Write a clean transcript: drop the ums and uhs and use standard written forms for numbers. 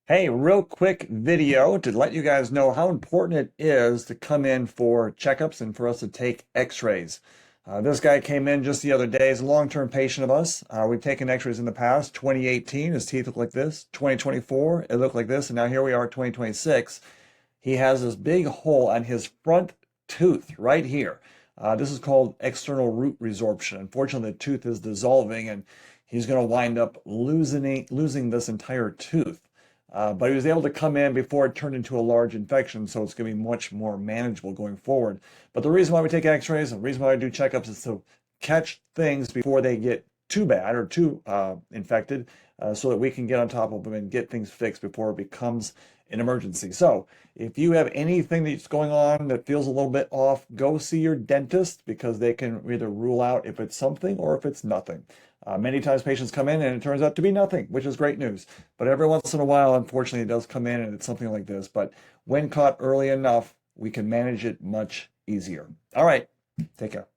Hey, real quick video to let you guys know how important it is to come in for checkups and for us to take x-rays. This guy came in just the other day. He's a long-term patient of us. We've taken x-rays in the past. 2018, his teeth look like this. 2024, it looked like this. And now here we are, 2026. He has this big hole on his front tooth right here. This is called external root resorption. Unfortunately, the tooth is dissolving and he's going to wind up losing this entire tooth. But he was able to come in before it turned into a large infection, so it's going to be much more manageable going forward. But the reason why we take x-rays, the reason why I do checkups is to catch things before they get too bad or too infected, so that we can get on top of them and get things fixed before it becomes an emergency. So if you have anything that's going on that feels a little bit off, go see your dentist because they can either rule out if it's something or if it's nothing. Many times patients come in and it turns out to be nothing, which is great news. But every once in a while, unfortunately, it does come in and it's something like this. But when caught early enough, we can manage it much easier. All right, take care.